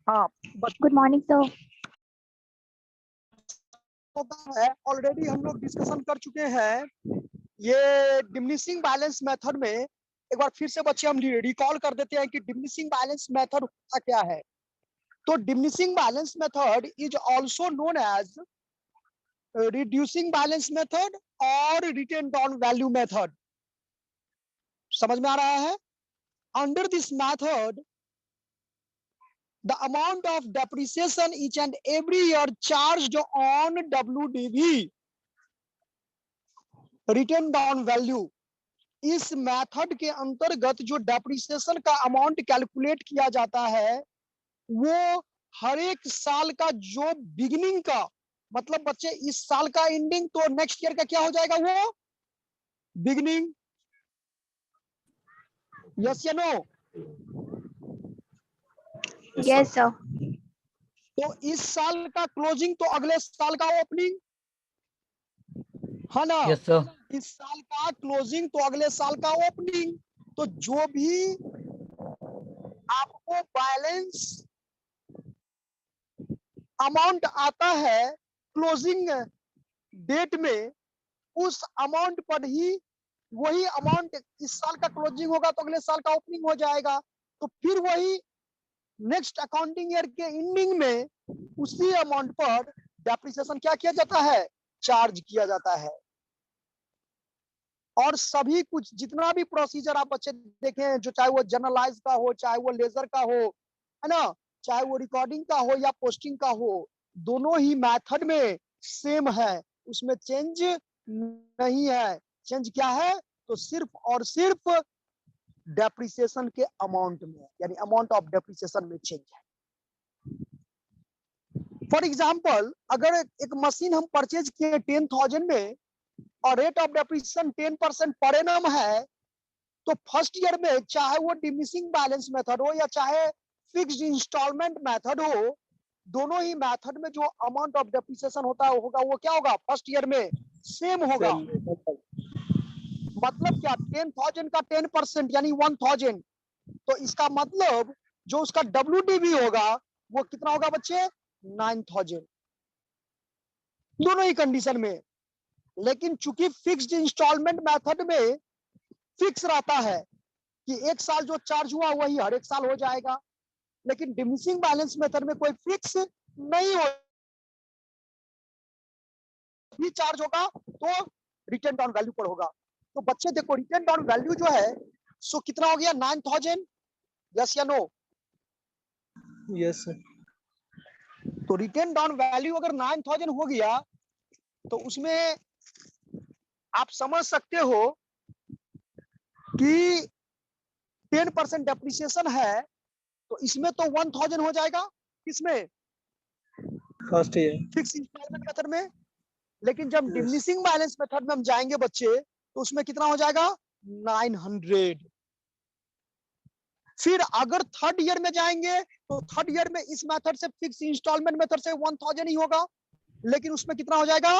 हाँ good morning sir. होता है, ऑलरेडी हम लोग डिस्कशन कर चुके हैं ये डिमिनिशिंग बैलेंस मेथड में। एक बार फिर से बच्चे हम रिकॉल कर देते हैं कि डिमिनिशिंग बैलेंस मेथड होता क्या है। तो diminishing balance method is also known as reducing balance method और रिटेन डाउन वैल्यू मेथड। समझ में आ रहा है? Under this method the amount of depreciation each and every year charged on WDV written down value, इस method के अंतर्गत जो डेप्रिसिएशन का अमाउंट कैलकुलेट किया जाता है वो हर एक साल का जो बिगिनिंग का, मतलब बच्चे इस साल का एंडिंग तो नेक्स्ट ईयर का क्या हो जाएगा, वो बिगिनिंग। यस या नो? Yes sir. तो इस साल का क्लोजिंग तो अगले साल का ओपनिंग है ना? Yes sir. इस साल का क्लोजिंग तो अगले साल का ओपनिंग। तो जो भी आपको बैलेंस अमाउंट आता है क्लोजिंग डेट में, उस अमाउंट पर ही वही अमाउंट इस साल का क्लोजिंग होगा तो अगले साल का ओपनिंग हो जाएगा। तो फिर वही नेक्स्ट अकाउंटिंग ईयर के एंडिंग में उसी अमाउंट पर डेप्रिसिएशन क्या किया जाता है, चार्ज किया जाता है। और सभी कुछ जितना भी प्रोसीजर आप बच्चे देखें, जो चाहे वो जर्नलाइज का हो, चाहे वो लेजर का हो, है ना, चाहे वो रिकॉर्डिंग का हो या पोस्टिंग का हो, दोनों ही मेथड में सेम है, उसमें चेंज नहीं है। चेंज क्या है? तो सिर्फ और सिर्फ डेप्रिसिएशन के अमाउंट में, यानी अमाउंट ऑफ डेप्रिसिएशन में चेंज है। फॉर एग्जाम्पल, अगर एक मशीन हम परचेज किए 10,000 में और rate of depreciation 10% per annum है, तो फर्स्ट ईयर में चाहे वो डिमिनिशिंग बैलेंस मेथड हो या चाहे फिक्स्ड इंस्टॉलमेंट मेथड हो, दोनों ही मेथड में जो अमाउंट ऑफ डेप्रिसिएशन होता होगा वो क्या होगा, फर्स्ट ईयर में सेम होगा। मतलब क्या, 10,000 का 10% यानी 1,000, तो इसका मतलब जो उसका WDV होगा वो कितना होगा बच्चे, 9,000, दोनों ही कंडीशन में। लेकिन चूंकि फिक्स्ड इंस्टॉलमेंट मेथड में फिक्स रहता है कि एक साल जो चार्ज हुआ वही हर एक साल हो जाएगा, लेकिन डिमिनिशिंग बैलेंस मेथड में कोई फिक्स नहीं हो, भी चार्ज होगा तो रिटर्न डाउन वैल्यू पर होगा। तो बच्चे देखो, रिटर्न डाउन वैल्यू जो है सो कितना हो गया, 9,000। यस या नो? Yes sir. तो रिटर्न डाउन वैल्यू अगर 9,000 हो गया तो उसमें आप समझ सकते हो कि 10% डेप्रिसिएशन है, तो इसमें तो 1,000 हो जाएगा, किसमें, first year fix instalment method में। लेकिन जब डिमिनिशिंग बैलेंस मेथड में हम जाएंगे बच्चे तो उसमें कितना हो जाएगा, 900। फिर अगर थर्ड ईयर में जाएंगे तो थर्ड ईयर में इस मेथड से, फिक्स इंस्टॉलमेंट मेथड से 1,000 ही होगा, लेकिन उसमें कितना हो जाएगा,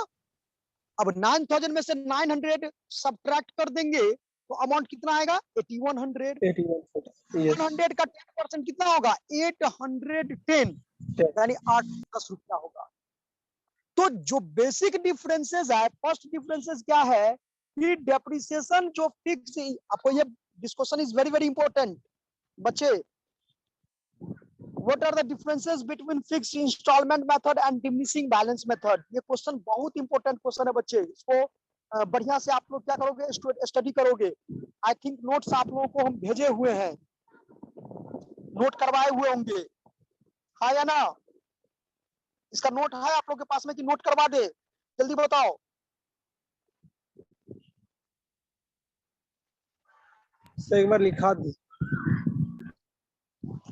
अब 9,000 में से 900 सब्ट्रैक्ट कर देंगे तो अमाउंट कितना आएगा, 8,100। 100 का 10% कितना होगा, 810, यानी 810 रुपया होगा। तो जो बेसिक डिफरेंसेस है, फर्स्ट डिफरेंसेस क्या है कि डेप्रिसिएशन जो फिक्स, आपको ये discussion is very very important बच्चे। What are the differences between fixed instalment method and diminishing balance method? ये क्वेश्चन बहुत इंपॉर्टेंट क्वेश्चन है बच्चे, इसको बढ़िया से आप लोग क्या करोगे, स्टडी करोगे। आई थिंक नोट्स आप लोगों को हम भेजे हुए हैं, नोट करवाए हुए होंगे, हाँ या ना? इसका नोट है आप लोग के पास में कि नोट करवा दे, जल्दी बताओ। सर एक बार लिखा दे।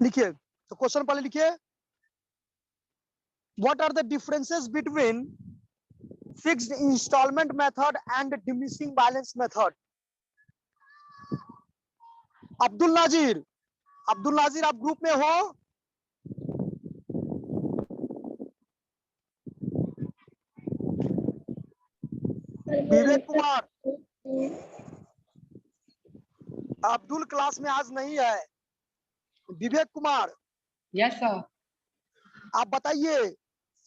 लिखिए, तो क्वेश्चन पहले लिखिए, what are the differences between fixed instalment method and diminishing balance method? Abdul Nazir, Abdul Nazir आप ग्रुप में हो? विवेक कुमार, अब्दुल क्लास में आज नहीं है। Vivek Kumar, yes sir. आप बताइए,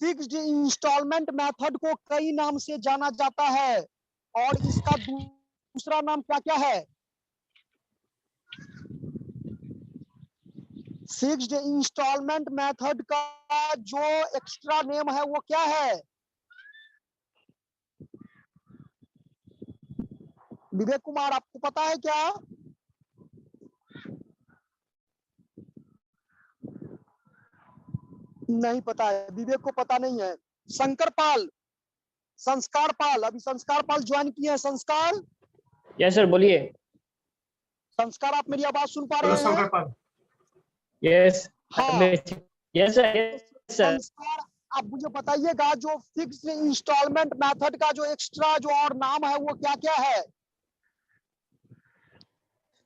फिक्स्ड इंस्टॉलमेंट मेथड को कई नाम से जाना जाता है और इसका दूसरा नाम क्या क्या है? फिक्स्ड इंस्टॉलमेंट मेथड का जो एक्स्ट्रा नेम है वो क्या है? विवेक कुमार, आपको पता है क्या? नहीं पता है, विवेक को पता नहीं है। शंकर पाल, संस्कार पाल, अभी संस्कार पाल ज्वाइन किए हैं। संस्कार, यस सर, बोलिए। संस्कार, आप मेरी आवाज सुन पा रहे हैं? यस। हाँ, यस सर, यस सर। संस्कार, आप मुझे बताइएगा, जो फिक्स्ड इंस्टॉलमेंट मेथड का जो एक्स्ट्रा जो और नाम है वो क्या क्या है?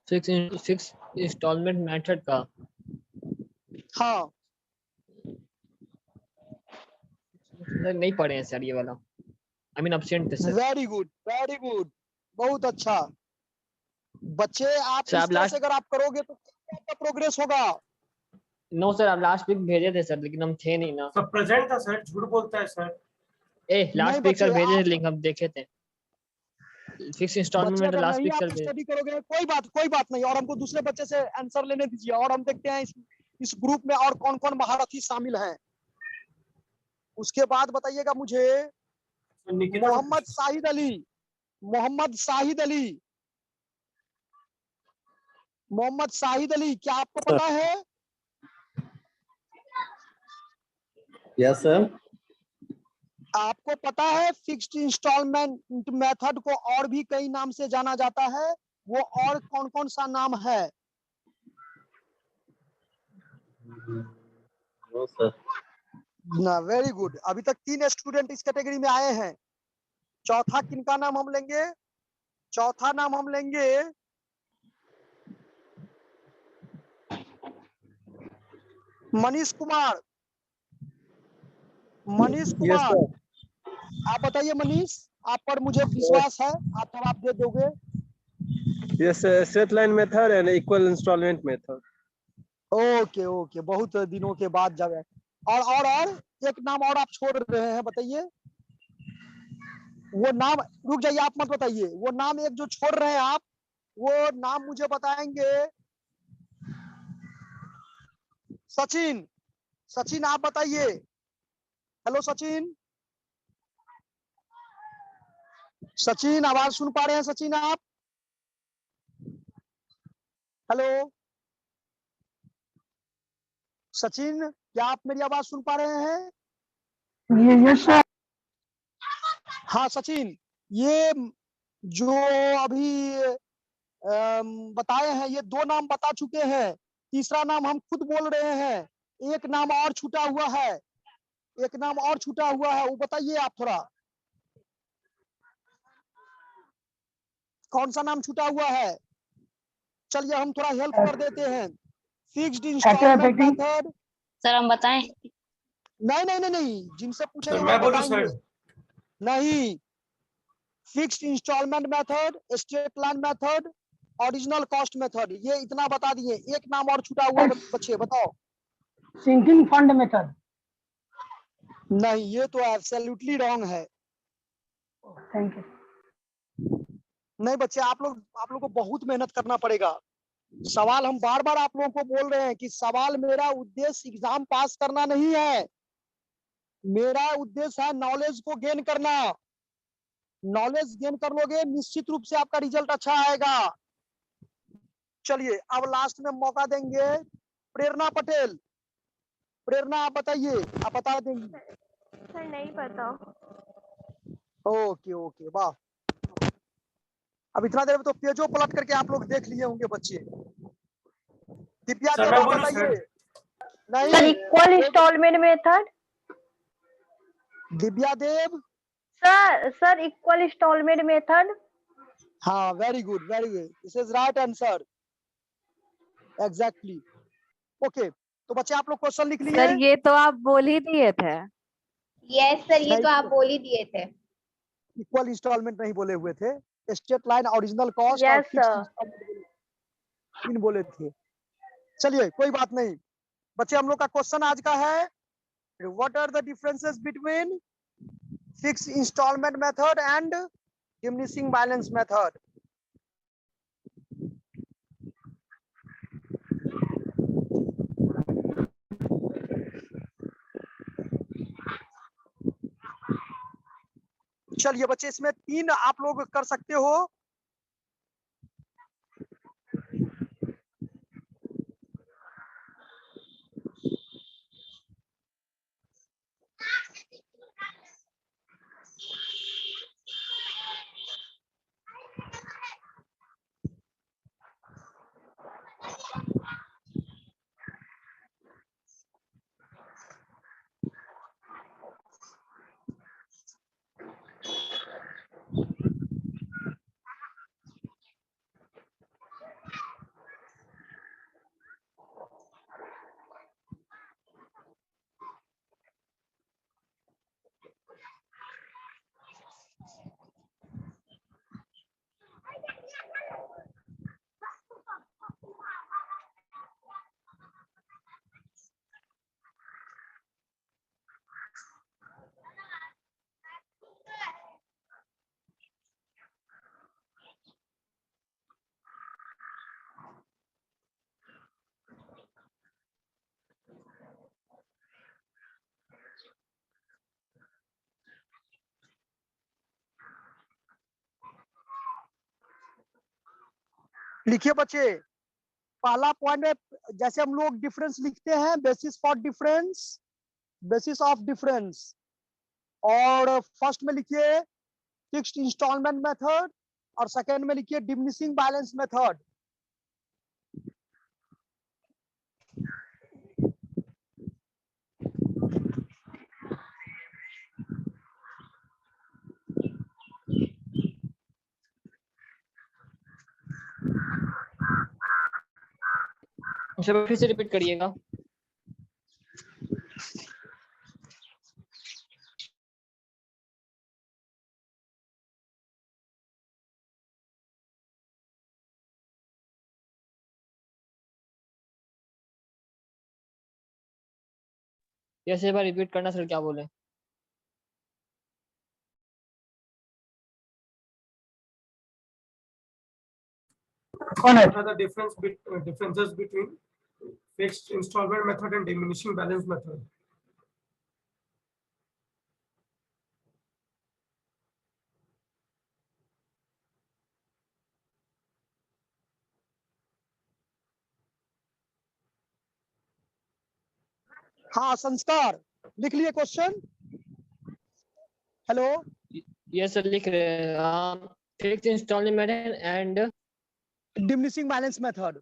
फिक्स इंस्टॉलमेंट मेथड का हाँ, सर नहीं पढ़े हैं सर, ये वाला। आई मीन एब्सेंट थे sir. Very good, very good, बहुत अच्छा। बच्चे, आप सर, इस आप तरह से लास्ट अगर आप करोगे तो आपका प्रोग्रेस होगा। नो सर, आप लास्ट वीक भेजे थे सर, लेकिन हम थे नहीं ना। सब प्रेजेंट था सर, झूठ बोलता है सर। ए, नहीं लास्ट वीक सर बच्चे, भेजे थे, आप लिंक हम देखे थे। फिक्स बच्चे इंस्टॉलमेंट अगर लास्ट नहीं वीक आप सर भेजे। स्टडी करोगे, कोई बात नहीं, और हमको दूसरे बच्चे से आंसर लेने दीजिए और हम देखते हैं इस ग्रुप में और कौन कौन महारथी शामिल हैं। उसके बाद बताइएगा मुझे, निकिता मोहम्मद शाहिद अली, मोहम्मद शाहिद अली, मोहम्मद शाहिद अली, क्या आपको पता है? Yes sir. आपको पता है फिक्स्ड इंस्टॉलमेंट मेथड को और भी कई नाम से जाना जाता है, वो और कौन कौन सा नाम है? No sir. ना, वेरी गुड, अभी तक 3 स्टूडेंट इस कैटेगरी में आए हैं। चौथा किनका नाम हम लेंगे? चौथा नाम हम लेंगे मनीष कुमार। Manish yes Kumar, sir. आप बताइए मनीष, आप पर मुझे विश्वास है, आप जवाब दे दोगे। Yes, straight line method and equal instalment method. Okay okay, बहुत दिनों के बाद जब है। और एक नाम और आप छोड़ रहे हैं, बताइए वो नाम। रुक जाइए, आप मत बताइए, वो नाम एक जो छोड़ रहे हैं आप, वो नाम मुझे बताएंगे। सचिन, सचिन आप बताइए। हेलो सचिन, सचिन आवाज सुन पा रहे हैं? सचिन आप, हेलो सचिन, क्या आप मेरी आवाज सुन पा रहे हैं? Yes sir. हाँ सचिन, ये जो अभी बताए हैं, ये 2 नाम बता चुके हैं, तीसरा नाम हम खुद बोल रहे हैं। एक नाम और छूटा हुआ है, एक नाम और छूटा हुआ है, वो बताइए आप थोड़ा, कौन सा नाम छूटा हुआ है? चलिए हम थोड़ा हेल्प कर देते हैं। Fixed instalment method. सर हम बताएं? नहीं नहीं नहीं नहीं, जिनसे पूछेंगे सर वो मैं बोलूं बताएंगे। सर? नहीं, fixed instalment method, straight line method, original cost method, ये इतना बता दिए। एक नाम और छूटा हुआ है, बच्चे बताओ। Sinking fund method. नहीं, ये तो एब्सोल्युटली रॉन्ग है। Thank you. नहीं बच्चे, आप लोग को बहुत मेहनत करना पड़ेगा। सवाल हम बार बार आप लोगों को बोल रहे हैं कि सवाल, मेरा उद्देश्य एग्जाम पास करना नहीं है, मेरा उद्देश्य है नॉलेज को गेन करना। नॉलेज गेन कर लोगे, निश्चित रूप से आपका रिजल्ट अच्छा आएगा। चलिए अब लास्ट में मौका देंगे प्रेरणा पटेल। प्रेरणा आप बताइए, आप बता देंगी? सर नहीं पता। ओके ओके, वाह। अब इतना देर में तो पेजों पलट करके आप लोग देख लिए होंगे बच्चे। दिव्या सर देव मैं आप बोलूं बताइए। सर? नहीं, sir equal instalment method. Divya Dev, sir equal instalment method. हाँ very good, very good, this is right answer, exactly. Okay, तो बच्चे आप लोग क्वेश्चन लिख लिए? सर ये तो आप बोल ही दिए थे। यस सर, ये तो आप बोल ही दिए थे। इक्वल इंस्टॉलमेंट नहीं बोले हुए थे, स्टेट लाइन, ओरिजिनल कॉस्ट और यस फिक्स्ड सर। इंस्टॉलमेंट इन बोले थे। चलिए कोई बात नहीं बच्चे, हम लोग का क्वेश्चन आज का है, what are the differences between fixed installment method and diminishing balance method? चलिए बच्चे, इसमें 3 आप लोग कर सकते हो। लिखिए बच्चे, पहला पॉइंट में जैसे हम लोग डिफरेंस लिखते हैं, basis for difference, basis of difference, और फर्स्ट में लिखिए फिक्स्ड इंस्टॉलमेंट मेथड और सेकंड में लिखिए डिमिनिशिंग बैलेंस मेथड। सर फिर से रिपीट करिएगा। यस, एक बार रिपीट करना सर, क्या बोले? What are the differences between fixed installment method and diminishing balance method? हाँ संस्कार, लिख लिए क्वेश्चन? हेलो, यस सर, लिख रहे हैं। Fixed instalment method and diminishing balance method.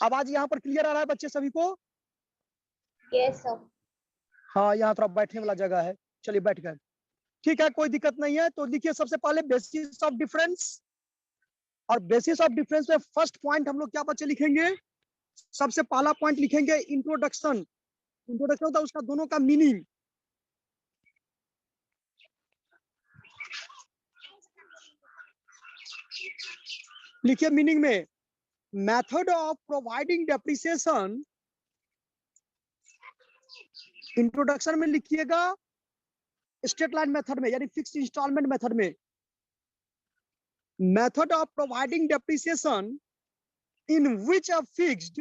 आवाज यहाँ पर क्लियर आ रहा है बच्चे सभी को? Yes sir. हाँ, यहाँ थोड़ा बैठने वाला जगह है, चलिए बैठ गए। ठीक है, कोई दिक्कत नहीं है। तो देखिए, सबसे पहले बेसिस ऑफ डिफरेंस, और बेसिस ऑफ डिफरेंस में फर्स्ट पॉइंट हम लोग क्या बच्चे लिखेंगे? सबसे पहला पॉइंट लिखेंगे इंट्रोडक्शन। इंट्रोडक्शन होता है उसका दोनों का मीनिंग। लिखिए मीनिंग में, method of providing depreciation. Introduction में लिखिएगा स्ट्रेट लाइन मेथड में, यानी फिक्स्ड इंस्टॉलमेंट मेथड में, method of providing depreciation in which a fixed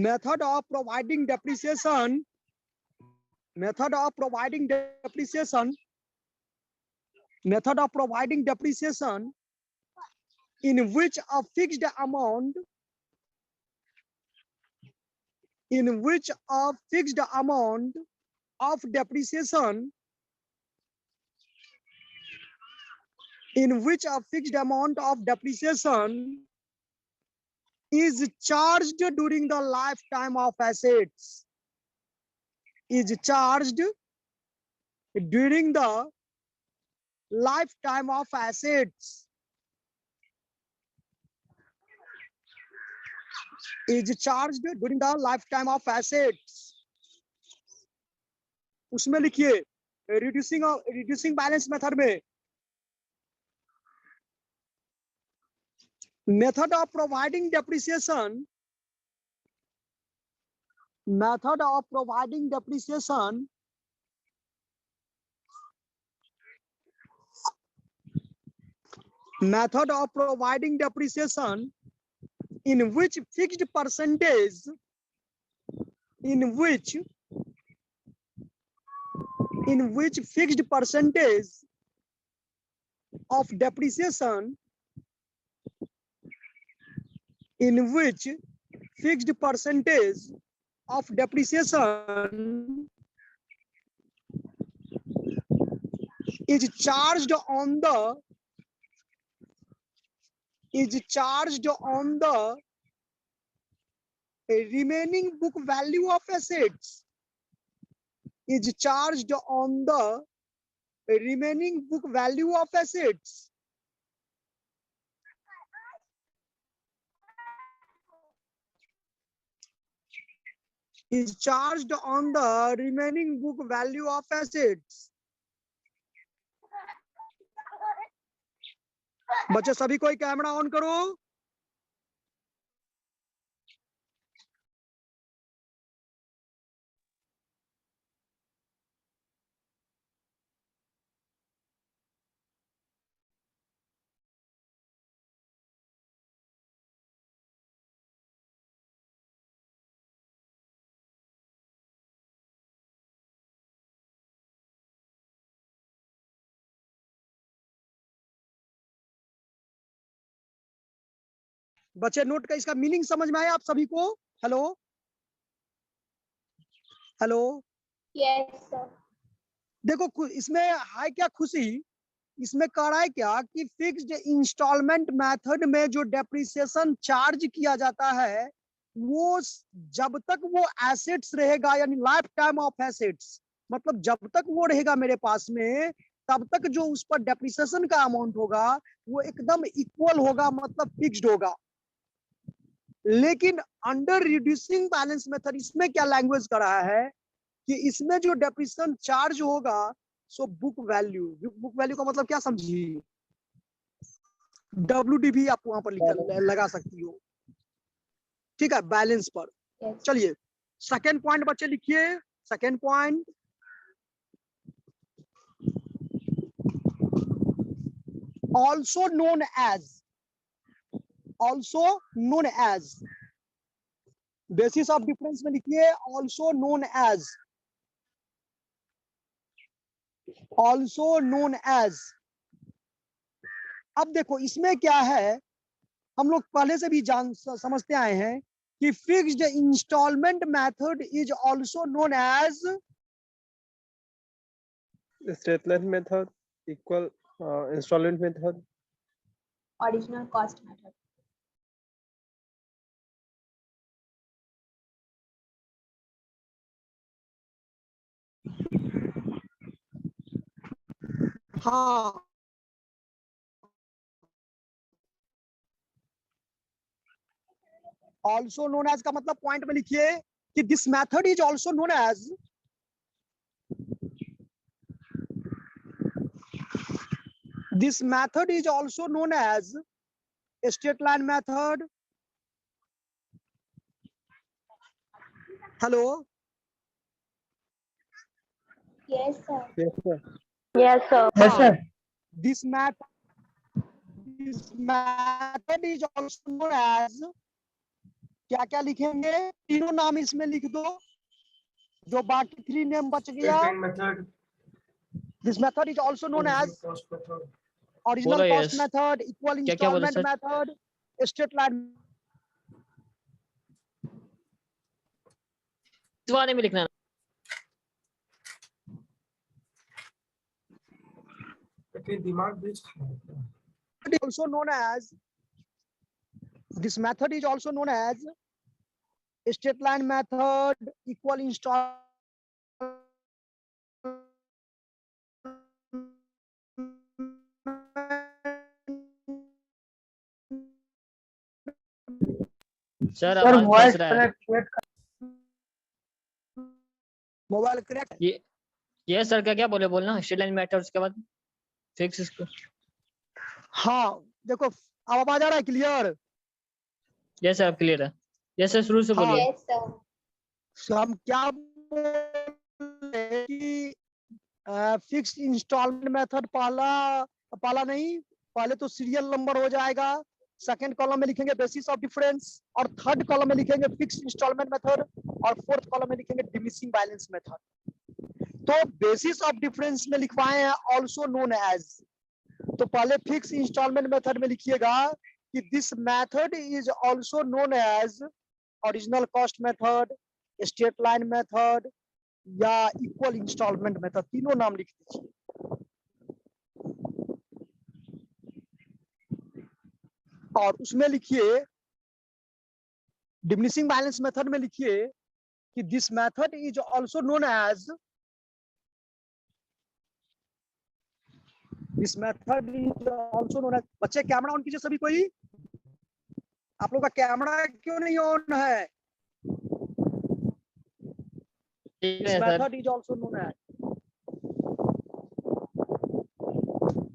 method of providing depreciation method of providing depreciation in which a fixed amount of depreciation is charged during the lifetime of assets. Is charged during the lifetime of assets. Is charged during the lifetime of assets. उसमें लिखिए reducing balance method में, method of providing depreciation method of providing depreciation in which fixed percentage of depreciation is charged on the remaining book value of assets, is charged on the remaining book value of assets. Is charged on the remaining book value of assets. बच्चे सभी कोई camera on करो। बच्चे note का इसका meaning समझ में आया आप सभी को? Hello hello Yes, sir. देखो इसमें है क्या खुशी, इसमें कह रहा है क्या कि फिक्स्ड इंस्टॉलमेंट मेथड में जो डेप्रिसिएशन चार्ज किया जाता है वो जब तक वो एसेट्स रहेगा, यानी लाइफ टाइम ऑफ एसेट्स, मतलब जब तक वो रहेगा मेरे पास में तब तक जो उस पर डेप्रिसिएशन का अमाउंट होगा वो एकदम इक्वल होगा, मतलब फिक्स्ड होगा। लेकिन अंडर रिड्यूसिंग बैलेंस मेथड इसमें क्या लैंग्वेज कर रहा है कि इसमें जो डेप्रिसिएशन चार्ज होगा सो बुक वैल्यू का मतलब क्या समझिए, WD भी आप वहां पर लगा सकती हो, ठीक है, बैलेंस पर। Yes. चलिए सेकेंड पॉइंट बच्चे लिखिए। Second point, also known as basis of difference में लिखिए also known as। अब देखो इसमें क्या है, हम लोग पहले से भी समझते आए हैं कि fixed instalment method is also known as straight line method, equal installment method, Original cost method. हाँ ऑल्सो नोन एज का मतलब पॉइंट में लिखिए कि this method is also known as straight line method. Hello Yes, sir. yes sir, Yes, sir. Yes, sir. This method is also known as, क्या क्या लिखेंगे, तीनों नाम इसमें लिख दो, जो बाकी 3 नेम बच गया। Straight line method, this method is also known original as cost method. Original बोलो कॉस्ट yes. मेथड, इक्वल क्या बोले इंस्टॉलमेंट मेथड, स्ट्रेट लाइन। दोबारा में लिखना। लेकिन दिमाग बीच खा जाता है। also known as this method is also known as straight line method, equal sir sir आवाज वॉइस फंस रहा है। Mobile correct. ये सर क्या क्या बोलना स्ट्रेट लाइन मेथड, उसके बाद फिक्स इसको। हाँ देखो अब आवाज आ रहा है क्लियर? यस सर क्लियर है। यस सर शुरू से हाँ। बोलिए। Yes, sir. हम क्या बोल रहे हैं कि फिक्स इंस्टॉलमेंट मेथड पहला नहीं, पहले तो सीरियल नंबर हो जाएगा, सेकंड कॉलम में लिखेंगे बेसिस ऑफ डिफरेंस, और थर्ड कॉलम में लिखेंगे फिक्स इंस्टॉलमेंट मेथड, और फोर्थ कॉलम में लिखेंगे डिमिनिशिंग बैलेंस मेथड। तो बेसिस ऑफ डिफरेंस में लिखवाए हैं ऑल्सो नोन एज, तो पहले फिक्स इंस्टॉलमेंट मेथड में लिखिएगा कि this method is also known as original cost method, straight line method या इक्वल इंस्टॉलमेंट मेथड, तीनों नाम लिख दीजिए। और उसमें लिखिए डिमिनिशिंग बैलेंस मेथड में लिखिए कि this method is also known as, this method is also known as. बच्चे कैमरा ऑन कीजिए सभी कोई, आप लोग का कैमरा क्यों नहीं ऑन है? ठीक This है sir. method is also known as,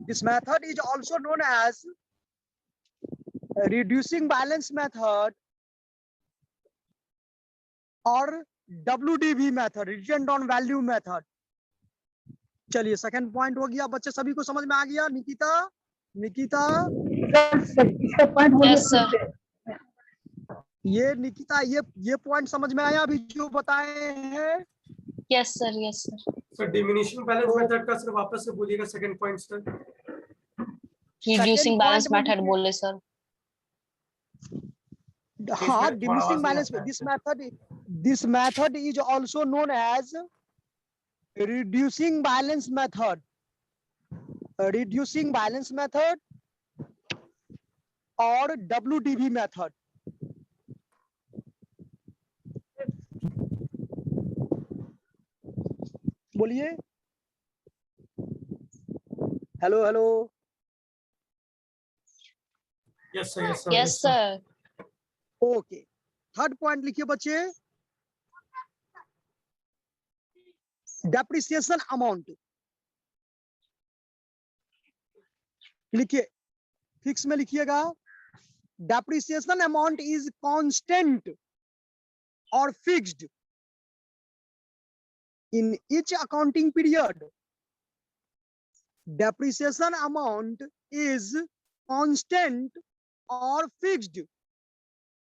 this method is also known as reducing balance method और WDV method, return on value method। चलिए सेकंड पॉइंट हो गया, बच्चे सभी को समझ में आ गया? निकिता इसका पॉइंट बोलिए Yes, sir. फिर से। ये निकिता ये पॉइंट समझ में आया अभी जो बताए हैं? Yes, sir. Yes, sir. Sir diminishing balance method का सर वापस से बोलिएगा second point sir. Reducing balance point में method बोले sir. हाँ, इसमें डिमिनिशिंग थोड़ा बैलेंस, आवाज this method is also known as reducing balance method, reducing balance method और WDV method। बोलिए hello. Yes sir yes sir Yes, sir. Okay, third point लिखिए बच्चे, डेप्रिसिएशन अमाउंट लिखिए, फिक्स में लिखिएगा डेप्रिसिएशन अमाउंट इज कांस्टेंट और fixed in each accounting period. Depreciation amount is constant और fixed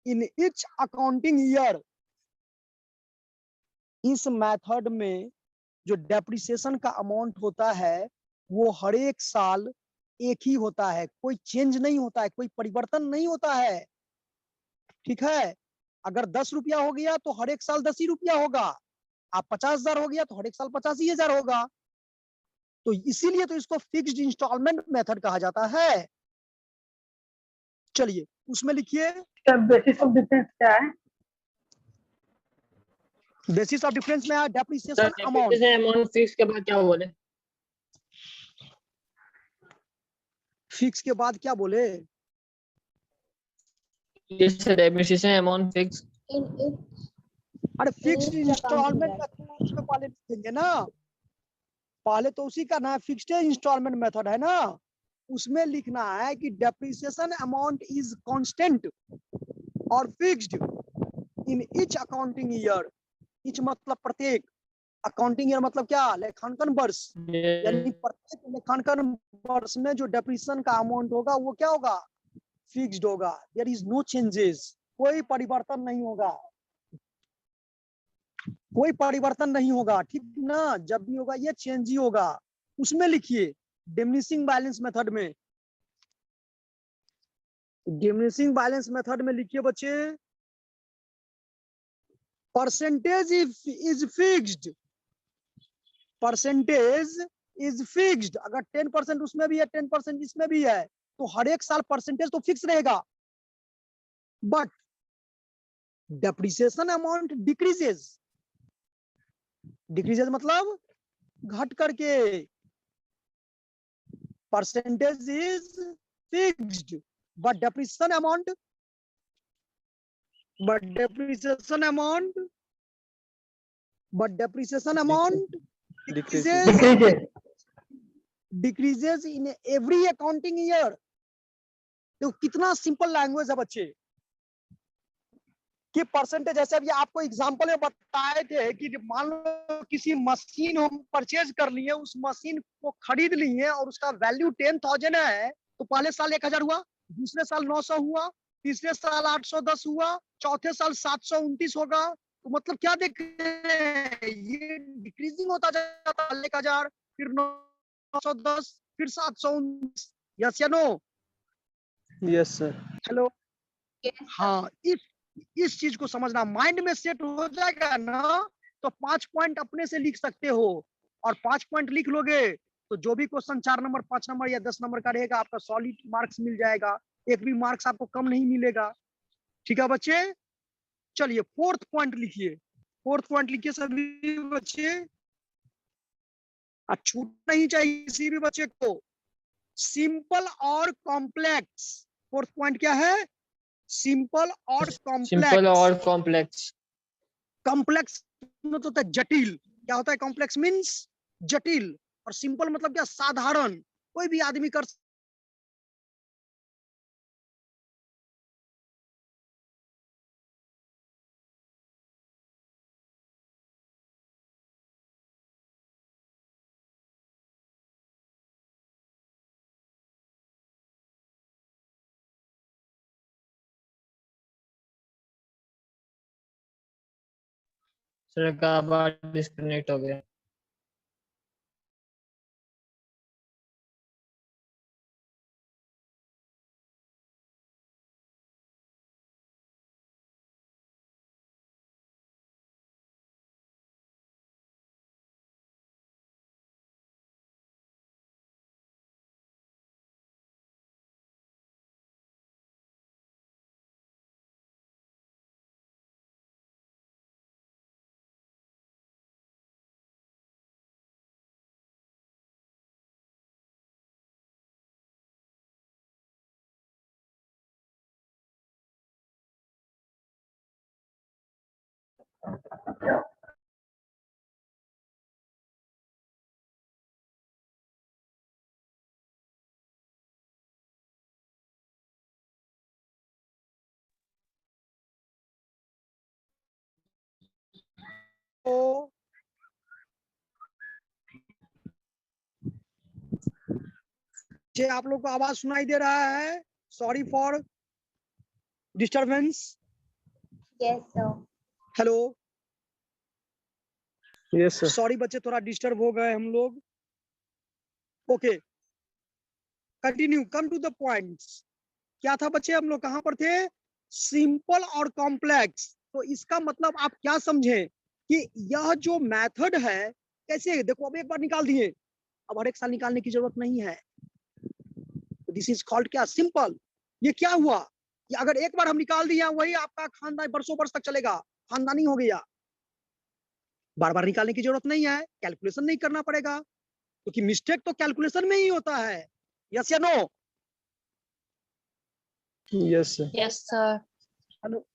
in each accounting year. इस method में जो डेप्रिसिएशन का अमाउंट होता है वो हर एक साल एक ही होता है, कोई चेंज नहीं होता है, कोई परिवर्तन नहीं होता है। ठीक है, अगर 10 रुपया हो गया तो हर एक साल 10 ही रुपया होगा, आप 50,000 हो गया तो हर एक साल 85,000 होगा। तो इसीलिए तो इसको फिक्स्ड इंस्टॉलमेंट मेथड कहा जाता है। चलिए उसमें लिखिए बेसिस ऑफ डिफरेंस क्या है? बेसिस ऑफ डिफरेंस में sir depreciation amount, depreciation amount fix के बाद क्या बोले? फिक्स के बाद क्या बोले? Yes, sir. Depreciation amount fixed. अरे fixed Fixed instalment accounting method उसमें पहले लिखेंगे ना, पहले तो उसी का ना फिक्स्ड इंस्टॉलमेंट मेथड है ना, उसमें लिखना है कि डेप्रिसिएशन अमाउंट इज कांस्टेंट और fixed in each accounting year. Each मतलब प्रत्येक, अकाउंटिंग ईयर मतलब क्या? लेखांकन वर्ष, यानी प्रत्येक लेखांकन वर्ष में जो डेप्रिसिएशन का अमाउंट होगा वो क्या होगा? फिक्स्ड होगा। देयर इज नो चेंजेस, कोई परिवर्तन नहीं होगा, कोई परिवर्तन नहीं होगा। ठीक ना, जब भी होगा ये चेंज ही होगा। उसमें लिखिए डिमिनिशिंग बैलेंस मेथड में, डिमिनिशिंग बैलेंस मेथड में लिखिए बच्चे percentage is fixed, percentage is fixed. अगर 10% उसमें भी है 10% इसमें भी है तो हर एक साल परसेंटेज तो फिक्स रहेगा, but depreciation amount decreases, decreases मतलब घट करके, percentage is fixed but depreciation amount, but depreciation amount decreases in every accounting year। तो कितना सिंपल लैंग्वेज है बच्चे, कि परसेंटेज, जैसे अभी आपको एग्जांपल में बताए थे कि मान लो किसी मशीन हम परचेज कर लिए, उस मशीन को खरीद लिए और उसका वैल्यू 10,000 है, तो पहले साल 1,000 हुआ, दूसरे साल 900 हुआ, तीसरे साल 810 हुआ, चौथे साल 729 होगा। तो मतलब क्या देख रहे हैं, ये डिक्रीजिंग होता जाता है, 1,000 फिर 910 फिर 719। यस या no? Yes sir. Hello. Yes, sir. हाँ, इस चीज को समझना, माइंड में सेट हो जाएगा ना, तो 5 पॉइंट अपने से लिख सकते हो, और 5 पॉइंट लिख लोगे तो जो भी क्वेश्चन 4 नंबर 5 नंबर या 10 नंबर का रहेगा आपका सॉलिड मार्क्स मिल जाएगा, एक भी मार्क्स आपको कम नहीं मिलेगा। ठीक है बच्चे, चलिए फोर्थ पॉइंट लिखिए, फोर्थ पॉइंट लिखिए सभी बच्चे, छूट नहीं चाहिए किसी भी बच्चे को। सिंपल और कॉम्प्लेक्स, फोर्थ पॉइंट क्या है? सिंपल और कॉम्प्लेक्स। सिंपल और कॉम्प्लेक्स। कॉम्प्लेक्स मतलब होता है जटिल, क्या होता है कॉम्प्लेक्स मींस जटिल, और सिंपल मतलब क्या? साधारण, कोई भी आदमी कर सर का आवाज डिस्कनेक्ट हो गया। तो जे आप लोग को आवाज सुनाई दे रहा है? Sorry for disturbance. Yes, sir. हेलो। Yes sir. सॉरी बच्चे, थोड़ा डिस्टर्ब हो गए हम लोग। Okay, continue, come to the points. क्या था बच्चे, हम लोग कहां पर थे? सिंपल और कॉम्प्लेक्स। तो इसका मतलब आप क्या समझे कि यह जो मेथड है, कैसे देखो, अब एक बार निकाल दिए, अब हर एक साल निकालने की जरूरत नहीं है। दिस इज कॉल्ड क्या? सिंपल। ये क्या हुआ, कि अगर एक बार हम निकाल दिया, वही आपका खानदान वर्षों वर्ष तक चलेगा, खानदानी हो गया, बार बार निकालने की जरूरत नहीं है, कैलकुलेशन नहीं करना पड़ेगा, क्योंकि मिस्टेक तो कैलकुलेशन में ही होता है। यस या no? Yes sir. Yes sir. Hello.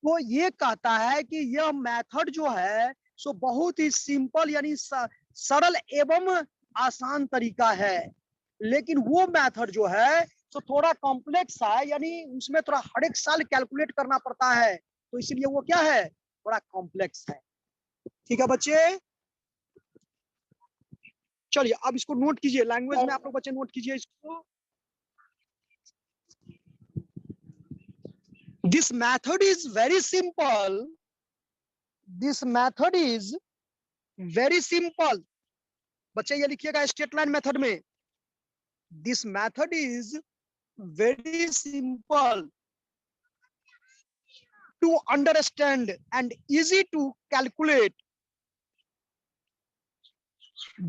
वो ये कहता है कि यह मेथड जो है सो बहुत ही सिंपल यानी सरल एवं आसान तरीका है, लेकिन वो मेथड जो है सो थोड़ा कॉम्प्लेक्स है, यानी उसमें थोड़ा हर एक साल कैलकुलेट करना पड़ता है, तो इसलिए वो क्या है? थोड़ा कॉम्प्लेक्स है। ठीक है बच्चे, चलिए अब इसको नोट कीजिए, लैंग्वेज में आप लोग बच्चे नोट कीजिए इसको। This method is very simple. This method is very simple. बच्चे ये लिखिएगा स्ट्रेट लाइन मेथड में, This method is very simple to understand and easy to calculate.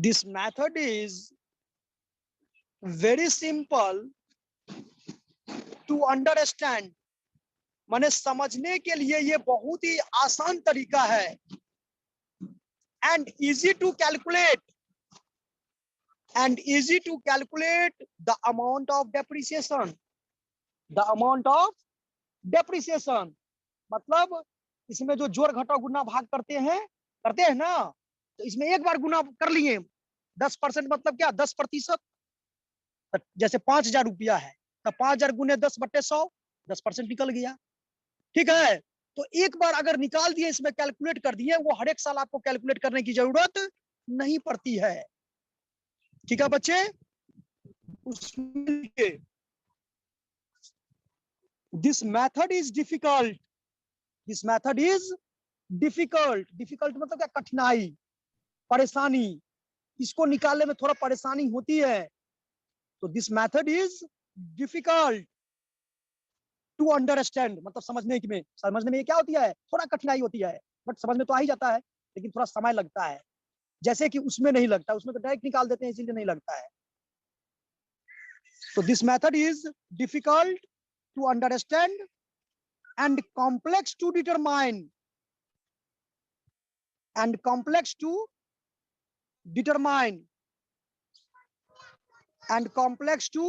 This method is very simple to understand, माने समझने के लिए ये बहुत ही आसान तरीका है, and easy to calculate, and easy to calculate the amount of depreciation, the amount of depreciation, मतलब इसमें जो जोड़ घटाव गुना भाग करते हैं ना, तो इसमें एक बार गुना कर लिए 10% मतलब क्या? 10%। जैसे 5,000 रुपया है, तो 5,000 गुने 10/100, 10% निकल गया। ठीक है, तो एक बार अगर निकाल दिए, इसमें कैलकुलेट कर दिए, वो हर एक साल आपको कैलकुलेट करने की जरूरत नहीं पड़ती है। ठीक है बच्चे, उसमें this method is difficult, this method is difficult, difficult मतलब क्या, कठिनाई, परेशानी, इसको निकालने में थोड़ा परेशानी होती है। तो this method is difficult to understand, मतलब समझने में ये क्या होती है, थोड़ा कठिनाई होती है, बट समझ में तो आ ही जाता है, लेकिन थोड़ा समय लगता है। जैसे कि उसमें नहीं लगता, उसमें तो डायरेक्ट निकाल देते हैं, इसीलिए नहीं लगता है। तो this method is difficult to understand and complex to determine, and complex to determine, and complex to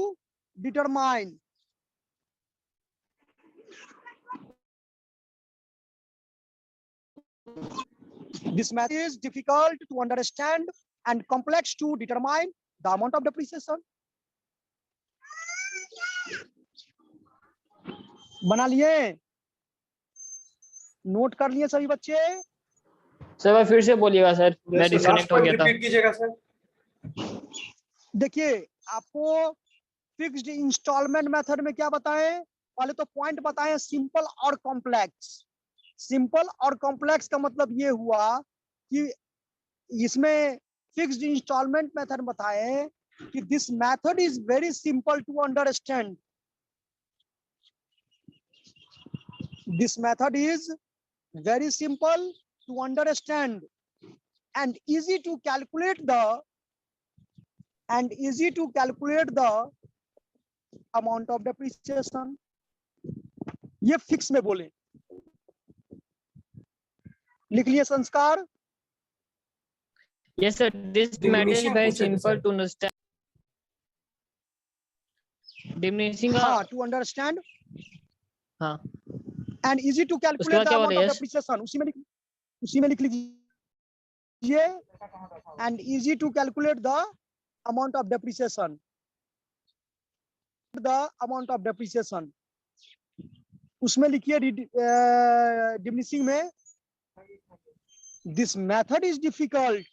determine. This method is difficult to understand and complex to determine the amount of depreciation. बना लिए, note कर लिए सभी बच्चे? Sir फिर से बोलिएगा sir, मैं डिस्कनेक्ट हो गया था। रिपीट कीजिएगा सर। देखिए, आपको फिक्स्ड इंस्टॉलमेंट मेथड में क्या बताएं, पहले तो पॉइंट बताएं, सिंपल और कॉम्प्लेक्स। सिंपल और कॉम्प्लेक्स का मतलब ये हुआ कि इसमें फिक्स्ड इंस्टॉलमेंट मेथड बताएं कि this method is very simple to understand, this method is very simple to understand and easy to calculate the amount of depreciation. ये फिक्स में बोले, लिख लिए संस्कार? Yes sir, this matter is very simple to understand. Diminishing हाँ, to understand हाँ and easy to calculate the amount of depreciation, उसी में लिख लीजिए, and easy to calculate the amount of depreciation, उसमें लिखिए डिमिनिशिंग में, this method is difficult,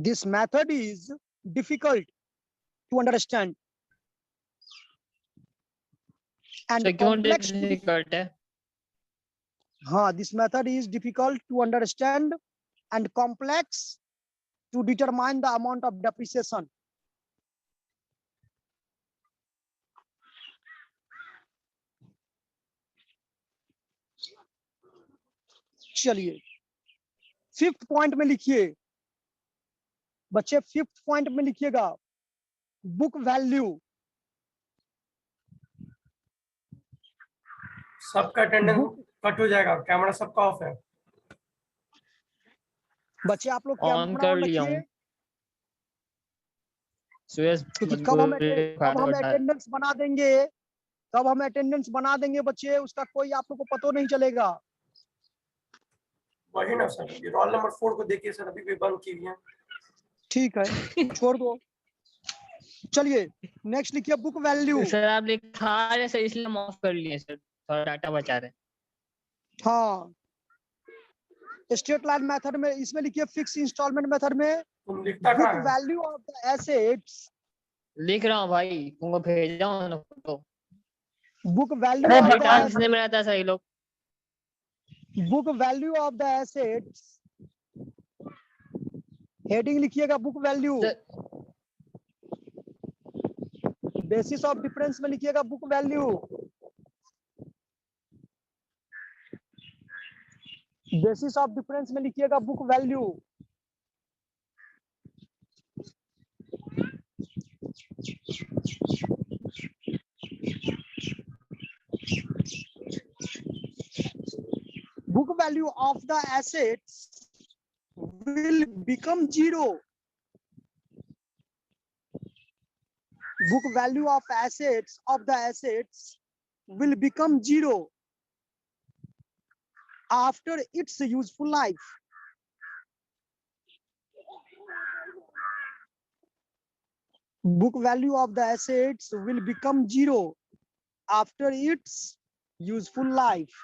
this method is difficult to understand and complex to, difficult है? हाँ, this method is difficult to understand and complex to determine the amount of depreciation. चलिए, fifth point में लिखिए बच्चे, fifth point में लिखिएगा book value. सबका attendance cut हो जाएगा, कैमरा सबका ऑफ है। बच्चे आप लोग ऑन कर लिया हूं। क्योंकि कब हम अटेंडेंस बना देंगे, कब हम अटेंडेंस बना देंगे बच्चे, उसका कोई आप लोग को पता नहीं चलेगा। वही ना सर, ये रोल नंबर 4 को देखिए सर, अभी भी बंद की हुई है। ठीक है, छोड़ दो। चलिए नेक्स्ट लिखिए बुक वैल्यू। सर आप लिखा रहे सर, इसलिए हम ऑफ कर लिए सर, थोड़ा डाटा बचा रहे। हाँ, स्ट्रेट लाइन मेथड में, इसमें लिखिए फिक्स इंस्टॉलमेंट मेथड में book value of the assets. लिख रहा हूँ भाई, तुमको भेजा हूं ना photo. Book value of the assets में रहता है सही लोग। Book value of the assets, heading लिखिएगा book value. Basis of difference में लिखिएगा book value. Basis of difference में लिखिएगा book value. book value of the assets will become zero. Book value of the assets will become zero after its useful life. Book value of the assets will become zero after its useful life.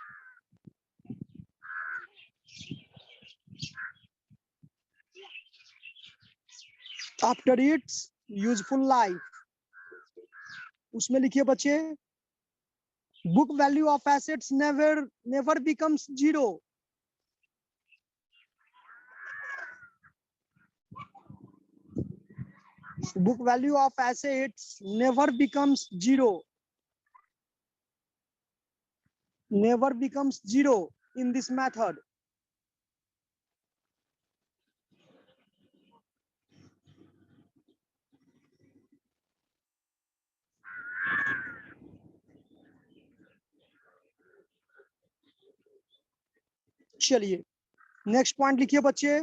After its useful life, उसमें लिखिए बच्चे, book value of assets never becomes zero. Book value of assets never becomes zero. Never becomes zero in this method. चलिए next point लिखिए बच्चे,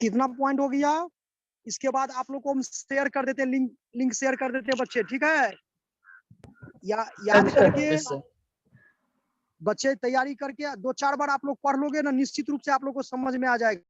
कितना point हो गया? इसके बाद आप लोग को हम शेयर कर देते हैं, लिंक शेयर कर देते हैं बच्चे, ठीक है? याद करके Yes, sir. बच्चे तैयारी करके 2-4 बार आप लोग पढ़ लोगे ना, निश्चित रूप से आप लोग को समझ में आ जाएगा।